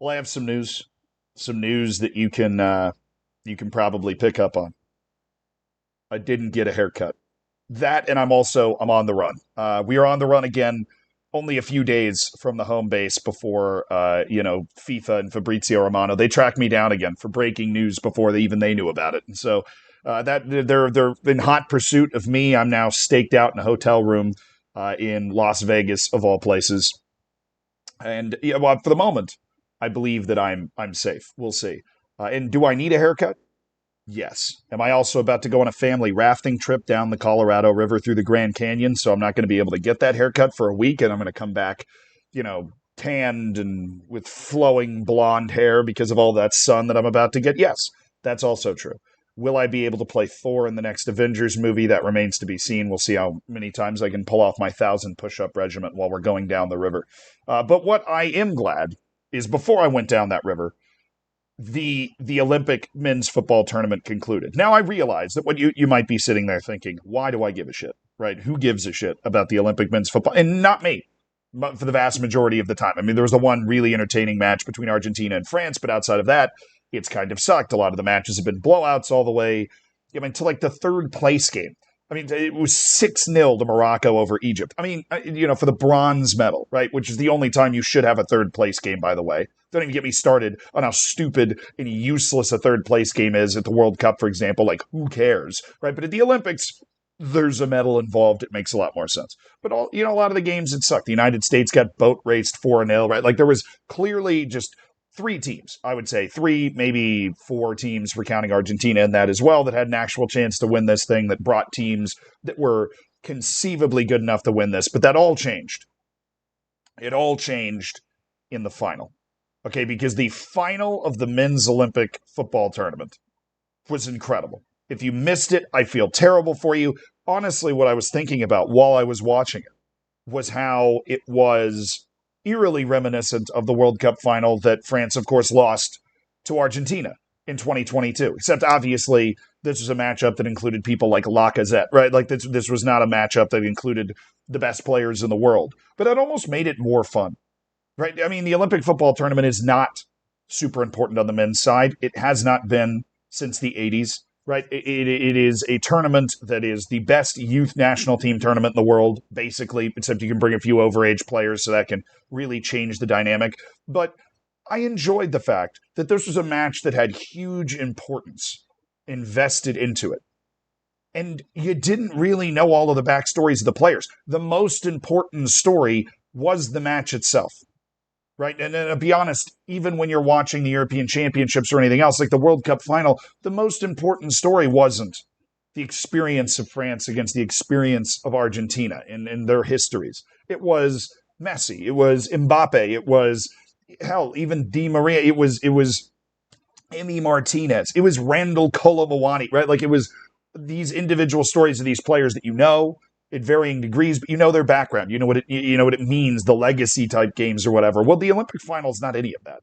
Well, I have some news that you can probably pick up on. I didn't get a haircut. That, and I'm on the run. We are on the run again. Only a few days from the home base before FIFA and Fabrizio Romano they tracked me down again for breaking news before they knew about it. And so that they're in hot pursuit of me. I'm now staked out in a hotel room in Las Vegas of all places. And yeah, well, for the moment, I believe that I'm safe. We'll see. And do I need a haircut? Yes. Am I also about to go on a family rafting trip down the Colorado River through the Grand Canyon? So I'm not going to be able to get that haircut for a week, and I'm going to come back, tanned and with flowing blonde hair because of all that sun that I'm about to get. Yes, that's also true. Will I be able to play Thor in the next Avengers movie? That remains to be seen. We'll see how many times I can pull off my 1,000 push-up regiment while we're going down the river. But what I am glad is before I went down that river, the Olympic men's football tournament concluded. Now I realize that what you might be sitting there thinking, why do I give a shit? Right? Who gives a shit about the Olympic men's football? And not me. But for the vast majority of the time. I mean, there was the one really entertaining match between Argentina and France, but outside of that, it's kind of sucked. A lot of the matches have been blowouts all the way, to like the third place game. I mean, it was 6-0 to Morocco over Egypt. I mean, for the bronze medal, right? Which is the only time you should have a third place game, by the way. Don't even get me started on how stupid and useless a third place game is at the World Cup, for example. Like, who cares, right? But at the Olympics, there's a medal involved. It makes a lot more sense. But a lot of the games, it sucked. The United States got boat raced 4-0, right? Like, there was clearly just three teams, I would say, three, maybe four teams, for counting Argentina in that as well, that had an actual chance to win this thing, that brought teams that were conceivably good enough to win this. But that all changed. It all changed in the final. Okay, because the final of the men's Olympic football tournament was incredible. If you missed it, I feel terrible for you. Honestly, what I was thinking about while I was watching it was how it was eerily reminiscent of the World Cup final that France, of course, lost to Argentina in 2022. Except, obviously, this was a matchup that included people like Lacazette, right? Like, this was not a matchup that included the best players in the world. But that almost made it more fun, right? I mean, the Olympic football tournament is not super important on the men's side. It has not been since the 80s. Right, it is a tournament that is the best youth national team tournament in the world, basically, except you can bring a few overage players, so that can really change the dynamic. But I enjoyed the fact that this was a match that had huge importance invested into it. And you didn't really know all of the backstories of the players. The most important story was the match itself. Right. And to be honest, even when you're watching the European Championships or anything else, like the World Cup final, the most important story wasn't the experience of France against the experience of Argentina in their histories. It was Messi. It was Mbappe. It was, hell, even Di Maria. It was Emi Martinez. It was Randall Colomawani, right? Like, it was these individual stories of these players that in varying degrees, but you know their background. You know what it means, the legacy type games or whatever. Well, the Olympic final is not any of that.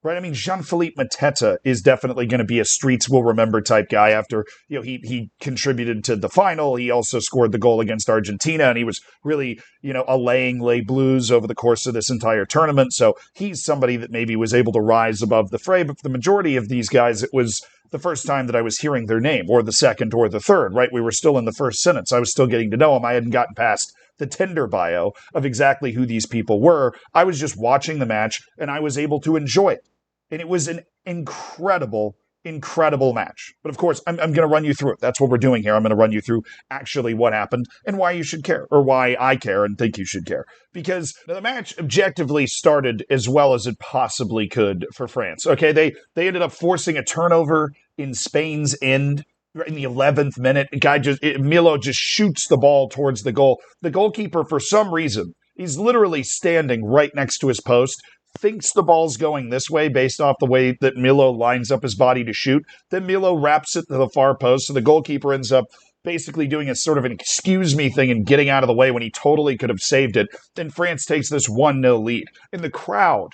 Right? I mean, Jean-Philippe Mateta is definitely going to be a streets will remember type guy after, he contributed to the final. He also scored the goal against Argentina, and he was really, allaying Les Blues over the course of this entire tournament. So he's somebody that maybe was able to rise above the fray. But for the majority of these guys, it was the first time that I was hearing their name, or the second or the third, right? We were still in the first sentence. I was still getting to know them. I hadn't gotten past the Tinder bio of exactly who these people were. I was just watching the match, and I was able to enjoy it. And it was an incredible, incredible match. But of course, I'm going to run you through it. That's what we're doing here. I'm going to run you through actually what happened and why you should care, or why I care and think you should care. Because the match objectively started as well as it possibly could for France. Okay, they ended up forcing a turnover in Spain's end in the 11th minute. Milo just shoots the ball towards the goal. The goalkeeper, for some reason, he's literally standing right next to his post, thinks the ball's going this way based off the way that Milo lines up his body to shoot. Then Milo wraps it to the far post, so the goalkeeper ends up basically doing a sort of an excuse me thing and getting out of the way when he totally could have saved it. Then France takes this 1-0 lead. And the crowd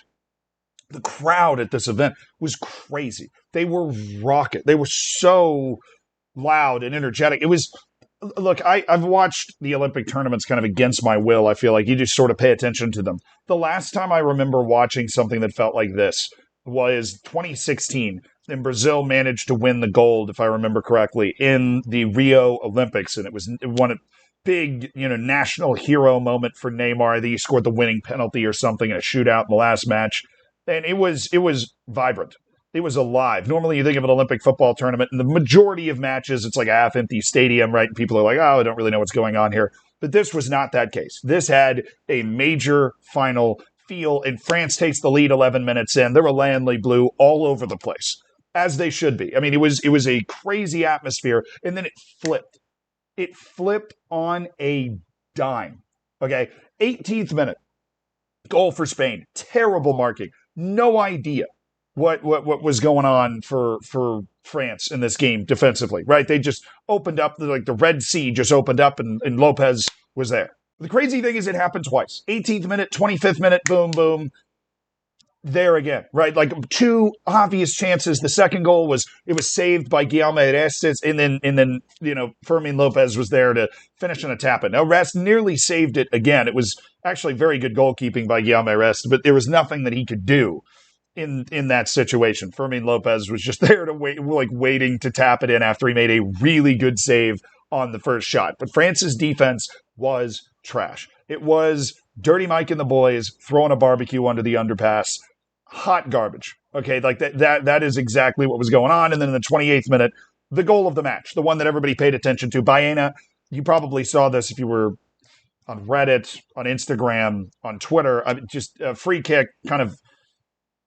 at this event was crazy. They were rocket. They were so loud and energetic. It was, look, I've watched the Olympic tournaments kind of against my will. I feel like you just sort of pay attention to them. The last time I remember watching something that felt like this was 2016, and Brazil managed to win the gold, if I remember correctly, in the Rio Olympics, and it was one of big, national hero moment for Neymar. That he scored the winning penalty or something in a shootout in the last match, and it was vibrant. It was alive. Normally, you think of an Olympic football tournament, and the majority of matches, it's like a half-empty stadium, right? And people are like, "Oh, I don't really know what's going on here." But this was not that case. This had a major final feel, and France takes the lead 11 minutes in. There were Landley Blue all over the place, as they should be. I mean, it was a crazy atmosphere, and then it flipped. It flipped on a dime. Okay, 18th minute, goal for Spain. Terrible marking. No idea what was going on for France in this game defensively, right? They just opened up, like the Red Sea just opened up, and Lopez was there. The crazy thing is it happened twice. 18th minute, 25th minute, boom, boom. There again, right? Like two obvious chances. The second goal was saved by Guillaume Rest, and then Fermin Lopez was there to finish on a tap in. Now Rest nearly saved it again. It was actually very good goalkeeping by Guillaume Rest, but there was nothing that he could do in that situation. Fermin Lopez was just there to wait, like waiting to tap it in after he made a really good save on the first shot. But France's defense was trash. It was Dirty Mike and the boys throwing a barbecue under the underpass. Hot garbage. Okay, like that is exactly what was going on. And then in the 28th minute, the goal of the match, the one that everybody paid attention to, Baena. You probably saw this if you were on Reddit, on Instagram, on Twitter. Just a free kick, kind of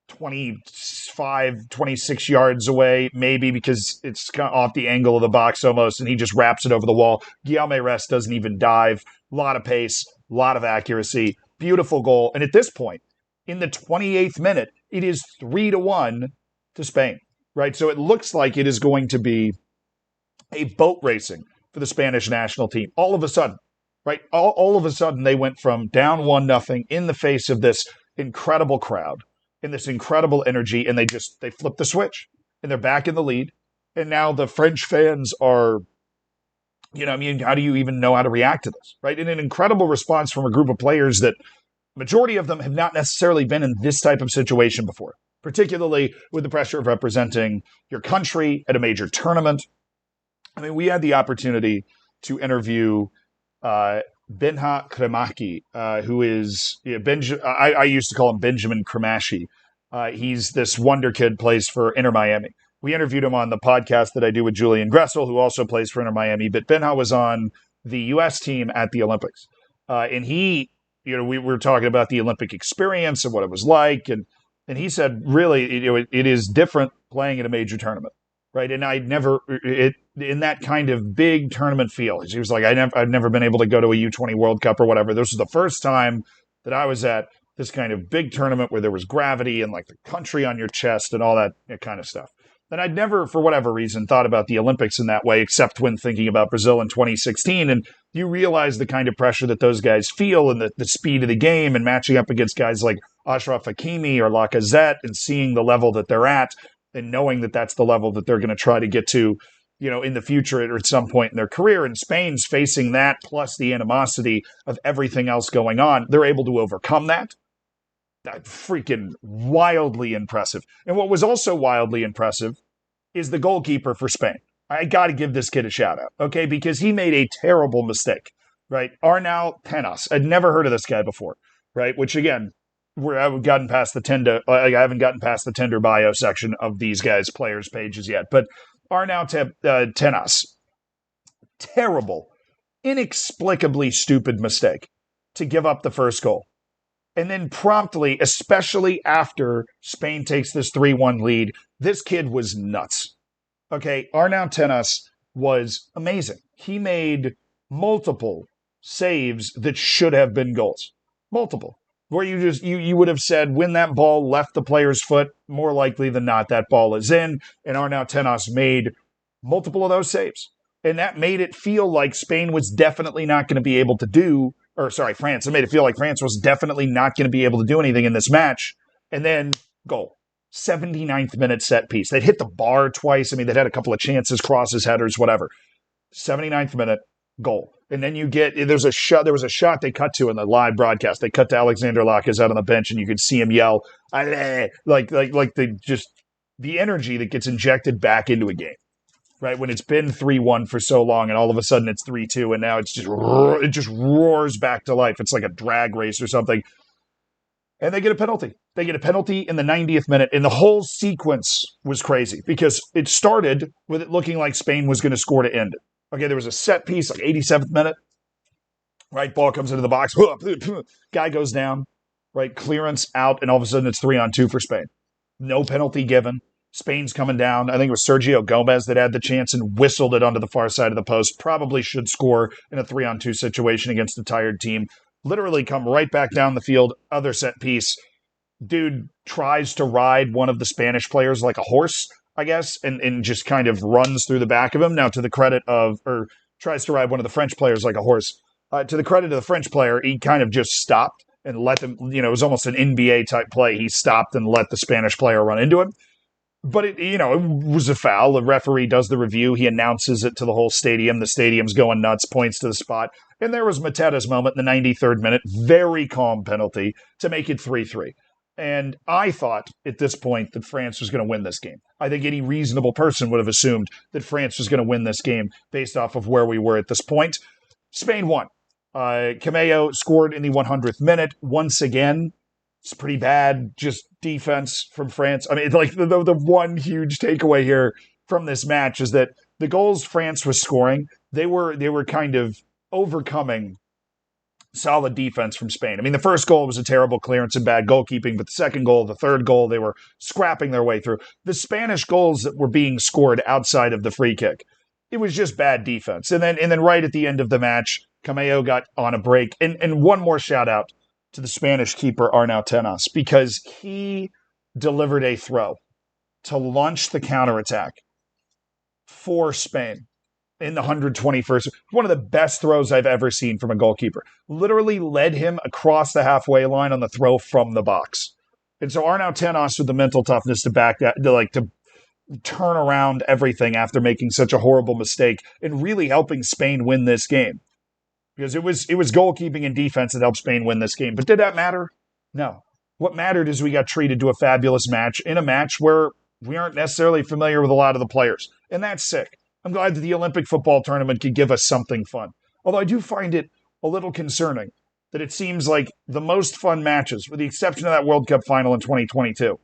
25, 26 yards away, maybe, because it's kind of off the angle of the box almost, and he just wraps it over the wall. Guillaume Rest doesn't even dive. A lot of pace, a lot of accuracy. Beautiful goal. And at this point, in the 28th minute, it is 3-1 to Spain, right? So it looks like it is going to be a boat racing for the Spanish national team. All of a sudden, right? All of a sudden, they went from down 1-0 in the face of this incredible crowd and this incredible energy, and they flipped the switch, and they're back in the lead. And now the French fans are, how do you even know how to react to this, right? And an incredible response from a group of players that majority of them have not necessarily been in this type of situation before, particularly with the pressure of representing your country at a major tournament. I mean, we had the opportunity to interview Benha Kremaki, who is I used to call him Benjamin Kremashi. He's this wonder kid, plays for Inter Miami. We interviewed him on the podcast that I do with Julian Gressel, who also plays for Inter Miami. But Benha was on the U.S. team at the Olympics, and he. We were talking about the Olympic experience and what it was like. And he said, really, it is different playing in a major tournament, right? And I'd never, in that kind of big tournament feel. He was like, I've never been able to go to a U20 World Cup or whatever. This was the first time that I was at this kind of big tournament where there was gravity and like the country on your chest and all that kind of stuff. And I'd never, for whatever reason, thought about the Olympics in that way, except when thinking about Brazil in 2016. And you realize the kind of pressure that those guys feel and the speed of the game and matching up against guys like Achraf Hakimi or Lacazette and seeing the level that they're at and knowing that that's the level that they're going to try to get to, in the future or at some point in their career. And Spain's facing that plus the animosity of everything else going on. They're able to overcome that. That's freaking wildly impressive. And what was also wildly impressive is the goalkeeper for Spain. I got to give this kid a shout out, okay? Because he made a terrible mistake, right? Arnau Tenas. I'd never heard of this guy before, right? Which again, I haven't gotten past the Tinder bio section of these guys' players' pages yet. But Arnau Tenas, terrible, inexplicably stupid mistake to give up the first goal. And then promptly, especially after Spain takes this 3-1 lead, this kid was nuts. Okay, Arnau Tenas was amazing. He made multiple saves that should have been goals. Multiple. Where you would have said, when that ball left the player's foot, more likely than not, that ball is in. And Arnau Tenas made multiple of those saves. And that made it feel like Spain was definitely not going to be able to do, France. It made it feel like France was definitely not going to be able to do anything in this match. And then goal. 79th minute set piece. They'd hit the bar twice. I mean, they'd had a couple of chances, crosses, headers, whatever. 79th minute, goal. And then there's a shot. There was a shot they cut to in the live broadcast. They cut to Alexander Lacazette on the bench, and you could see him yell, "Allez!" like the energy that gets injected back into a game, right? When it's been 3-1 for so long, and all of a sudden it's 3-2, and now it just roars back to life. It's like a drag race or something. And they get a penalty. They get a penalty in the 90th minute, and the whole sequence was crazy because it started with it looking like Spain was going to score to end it. Okay, there was a set piece, like 87th minute. Right, ball comes into the box. Guy goes down. Right, clearance out, and all of a sudden it's 3-on-2 for Spain. No penalty given. Spain's coming down. I think it was Sergio Gomez that had the chance and whistled it onto the far side of the post. Probably should score in a 3-on-2 situation against a tired team. Literally come right back down the field. Other set piece. Dude tries to ride one of the Spanish players like a horse, I guess, and just kind of runs through the back of him. Now, to the credit of, or tries to ride one of the French players like a horse. To the credit of the French player, he kind of just stopped and let them, it was almost an NBA type play. He stopped and let the Spanish player run into him. But it was a foul. The referee does the review. He announces it to the whole stadium. The stadium's going nuts, points to the spot. And there was Mateta's moment in the 93rd minute. Very calm penalty to make it 3-3. And I thought at this point that France was going to win this game. I think any reasonable person would have assumed that France was going to win this game based off of where we were at this point. Spain won. Cameo scored in the 100th minute. Once again, it's pretty bad, just defense from France. I mean, like the one huge takeaway here from this match is that the goals France was scoring, they were kind of overcoming solid defense from Spain. I mean, the first goal was a terrible clearance and bad goalkeeping, but the second goal, the third goal, they were scrapping their way through. The Spanish goals that were being scored outside of the free kick, it was just bad defense. And then right at the end of the match, Cameo got on a break. And one more shout out to the Spanish keeper, Arnau Tenas, because he delivered a throw to launch the counterattack for Spain in the 121st. One of the best throws I've ever seen from a goalkeeper. Literally led him across the halfway line on the throw from the box. And so Arnau Tenas with the mental toughness to back that, to turn around everything after making such a horrible mistake and really helping Spain win this game. Because it was goalkeeping and defense that helped Spain win this game. But did that matter? No. What mattered is we got treated to a fabulous match in a match where we aren't necessarily familiar with a lot of the players. And that's sick. I'm glad that the Olympic football tournament could give us something fun. Although I do find it a little concerning that it seems like the most fun matches, with the exception of that World Cup final in 2022,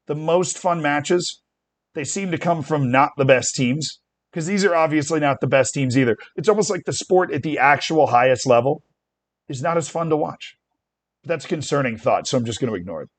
the most fun matches, they seem to come from not the best teams. Because these are obviously not the best teams either. It's almost like the sport at the actual highest level is not as fun to watch. But that's a concerning thought, so I'm just going to ignore it.